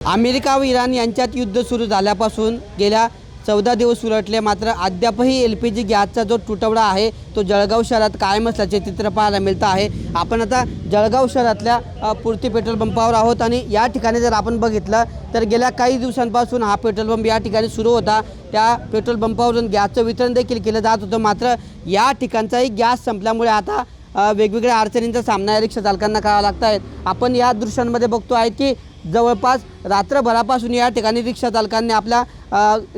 America व Iran यांच्यात युद्ध सुरू झाल्यापासून गेल्या 14 दिवस उलटले, मात्र अद्यापही LPG गॅसचा जो तुटवडा आहे तो जळगाव शहरात कायम असल्याचे चित्र पाहायला मिळतं आहे। आपण आता जळगाव शहरातल्या पूर्ती पेट्रोल पंपावर आहोत आणि या ठिकाणी जर आपण बघितलं तर गेल्या काही दिवसांपासून हा पेट्रोल पंप या ठिकाणी सुरू होता। त्या पेट्रोल पंपावरून गॅसचं वितरण देखील केलं जात होतं, मात्र या ठिकाणचाही गॅस संपल्यामुळे आता वेगवेगळ्या अडचणींचा सामना या रिक्षा चालकांना करावा लागत आहे। आपण या दृश्यांमध्ये बघतो आहे की जवळपास रात्रभरापासून या ठिकाणी रिक्षा चालकांनी आपल्या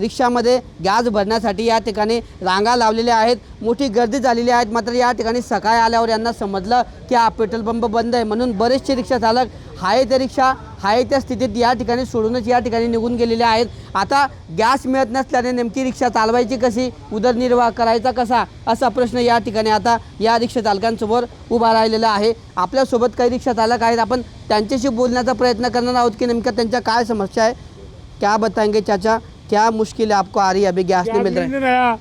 रिक्षामध्ये गॅस भरण्यासाठी या ठिकाणी रांगा लावलेल्या आहेत, मोठी गर्दी झालेली आहे। मात्र या ठिकाणी सकाळी आल्यावर यांना समजलं की हा पेट्रोल पंप बंद आहे, म्हणून बरेचसे रिक्षा चालक आहे त्या रिक्षा आहे त्या स्थितीत या ठिकाणी सोडूनच या ठिकाणी निघून गेलेले आहेत। आता गॅस मिळत नसल्याने नेमकी रिक्षा चालवायची कशी, उदरनिर्वाह करायचा कसा, असा प्रश्न या ठिकाणी आता या रिक्षा चालकांसमोर उभा राहिलेला आहे। आपल्यासोबत काही रिक्षा चालक आहेत, आपण त्यांच्याशी बोलण्याचा प्रयत्न करणार आहोत की नेमक्या त्यांच्या काय समस्या आहे। क्या बताएंगे चाचा, क्या मुश्किल आपको आ रही है? अभी गैस नहीं मिल रहा है।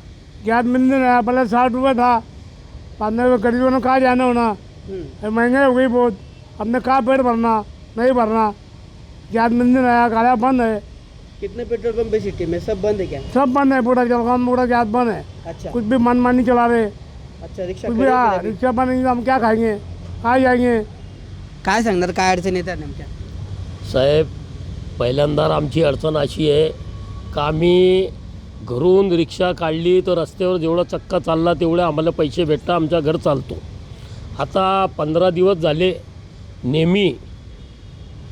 गैस मिल नहीं रहा। पहले 60 रुपये था, 15 गरीबों ने कहाँ जाना होना, महंगाई हो गई बहुत। हमने कहाँ पेट भरना, नहीं भरना, गैस मिल नहीं रहा, गाड़ियाँ बंद है। कितने पेट्रोल पंप है सिटी में? सब बंद है क्या? सब बंद है, पूरा जलगांव पूरा गैस बंद है। अच्छा कुछ भी मनमानी चला रहे। अच्छा, रिक्षा कुछ भी हाँ, रिक्शा बंद है, हम क्या खाएंगे, कहाँ जाएंगे? काय सांगणार, काय अडचण येतात नेमक्या? साहेब, पहिल्यांदा आमची अडचण अशी आहे का आम्ही घरून रिक्षा काढली तर रस्त्यावर जेवढा चक्का चालला तेवढे आम्हाला पैसे भेटतात, आमचा घर चालतो। आता 15 दिवस झाले नेहमी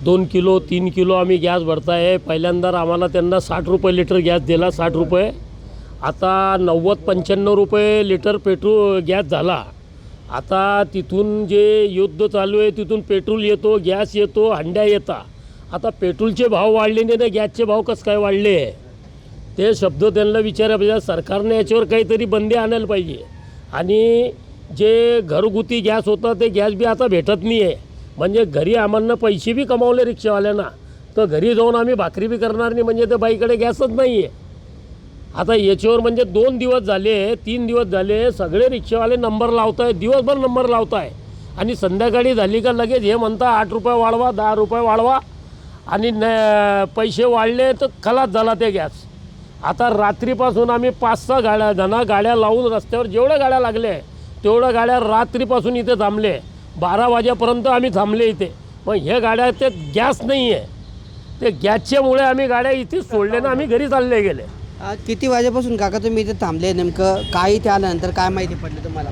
2 किलो 3 किलो आम्ही गॅस भरताय। पहिल्यांदा आम्हाला त्यांना 60 रुपये लिटर गॅस दिला, 60 रुपये, आता 90-95 रुपये लिटर पेट्रोल गॅस झाला। आता तिथून जे युद्ध चालू आहे तिथून पेट्रोल येतो, गॅस येतो, हंड्या येतात। आता पेट्रोलचे भाव वाढले नाही तर गॅसचे भाव कसं काय वाढले, ते शब्द त्यांना विचारायला पाहिजे। सरकारने याच्यावर काहीतरी बंदी आणायला पाहिजे। आणि जे घरगुती गॅस होता ते गॅस बी आता भेटत नाही आहे, म्हणजे घरी आम्हाला पैसे बी कमावले रिक्षावाल्यांना, तर घरी जाऊन आम्ही भाकरी बी करणार नाही, म्हणजे त्या बाईकडे गॅसच नाही आहे। आता याच्यावर म्हणजे 2 दिवस झाले 3 दिवस झाले सगळे रिक्षावाले नंबर लावत आहे, दिवसभर नंबर लावत आहे, आणि संध्याकाळी झाली का लगेच हे म्हणता 8 रुपये वाढवा, 10 रुपये वाढवा, आणि पैसे वाढले तर खलास झाला ते गॅस। आता रात्रीपासून आम्ही 5-6 गाड्या लावून रस्त्यावर जेवढ्या गाड्या लागल्या तेवढ्या गाड्या रात्रीपासून इथे थांबले, 12 वाजेपर्यंत आम्ही थांबले इथे। मग हे गाड्या ते गॅस नाही आहे, ते गॅसच्यामुळे आम्ही गाड्या इथे सोडले ना, आम्ही घरी चालले गेले। किती वाजेपासून काका तुम्ही इथे थांबले, नेमकं काही त्यानंतर काय माहिती पडली तुम्हाला?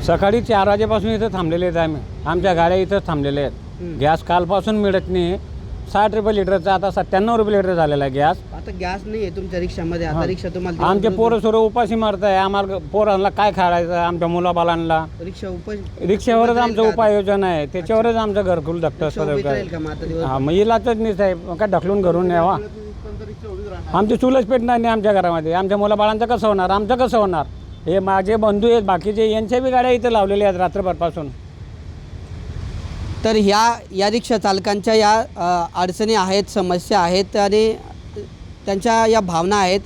सकाळी 4 वाजेपासून इथं थांबलेले आहेत आम्ही, आमच्या गाड्या इथंच थांबलेल्या आहेत। गॅस कालपासून मिळत नाही, 60 रुपये लिटरचा आता 97 रुपये लिटर झालेला आहे गॅस। आता गॅस नाही आहे तुमच्या रिक्षामध्ये, आता रिक्षा तुम्हाला आमचे पोरं सोरं उपाशी मारत आहे, आम्हाला पोरांना काय खायचं, आमच्या मुलाबालांना रिक्षावरच आमचं उपाययोजन आहे, त्याच्यावरच आमचं घरकुल धकतं सगळं। हां, मग इलाजच नाही साहेब, काय ढकलून घरून न्यावा, आमची चूलच पेटणार नाही आमच्या घरामध्ये, आमच्या मुलाबाळांचं कसं होणार, आमचं कसं होणार? हे माझे बंधू आहेत बाकीचे, यांच्या बी गाड्या इथे लावलेल्या आहेत रात्रभरपासून। तर या रिक्षा चालकांच्या या अडचणी आहेत, समस्या आहेत आणि त्यांच्या या भावना आहेत।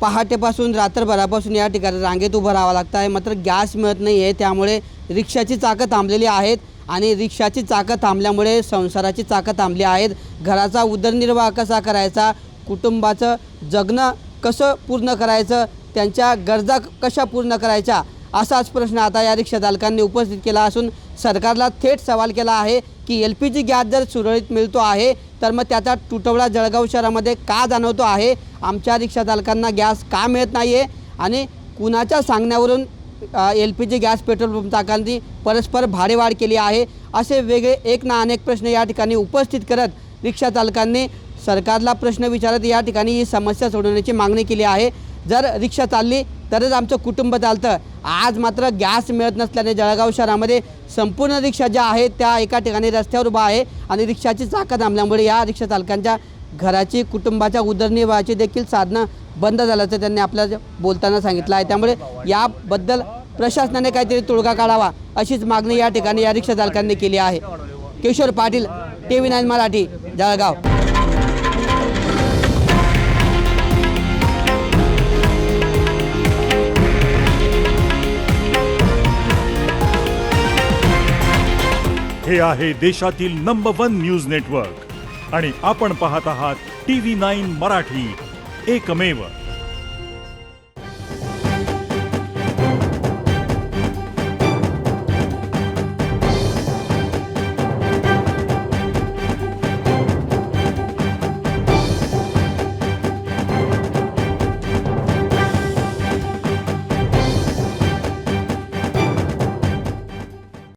पहाटेपासून रात्रभरापासून या ठिकाणी रांगेत उभं राहावं लागतं आहे, मात्र गॅस मिळत नाही आहे, त्यामुळे रिक्षाची चाकं थांबलेली आहेत आणि रिक्षाची चाकं थांबल्यामुळे संसाराची चाकं थांबली आहेत। घराचा उदरनिर्वाह कसा करायचा, कुटुंबाचं जगणं कसं पूर्ण करायचं, त्यांच्या गरजा कशा पूर्ण करायच्या, असाच प्रश्न आता या रिक्षा चालकांनी उपस्थित केला असून सरकारला थेट सवाल केला आहे की LPG गॅस जर सुरळीत मिळतो आहे तर मग त्याचा तुटवडा जळगाव शहरामध्ये का जाणवतो आहे, आमच्या रिक्षा चालकांना गॅस का मिळत नाही आहे आणि कुणाच्या सांगण्यावरून LPG गॅस पेट्रोल पंप चालकांनी परस्पर भाडेवाढ केली आहे, असे वेगळे एक ना अनेक प्रश्न या ठिकाणी उपस्थित करत रिक्षा चालकांनी सरकारला प्रश्न विचारत या ठिकाणी ही समस्या सोडवण्याची मागणी केली आहे। जर रिक्षा चालली तरच आमचं कुटुंब चालतं, आज मात्र गॅस मिळत नसल्याने जळगाव शहरामध्ये संपूर्ण रिक्षा ज्या आहेत त्या एका ठिकाणी रस्त्यावर उभा आहे आणि रिक्षाची चाकं थांबल्यामुळे या रिक्षा चालकांच्या घराची, कुटुंबाच्या उदरनिर्वाहाची देखील साधनं बंद झाल्याचं त्यांनी आपल्याला बोलताना सांगितलं आहे। त्यामुळे याबद्दल प्रशासनाने काहीतरी तोडगा काढावा अशीच मागणी या ठिकाणी या रिक्षा चालकांनी केली आहे। किशोर पाटील, TV9 मराठी, जळगाव। हे आहे देशातील नंबर 1 न्यूज नेटवर्क आणि आपण पाहत आहात TV9 मराठी, एकमेव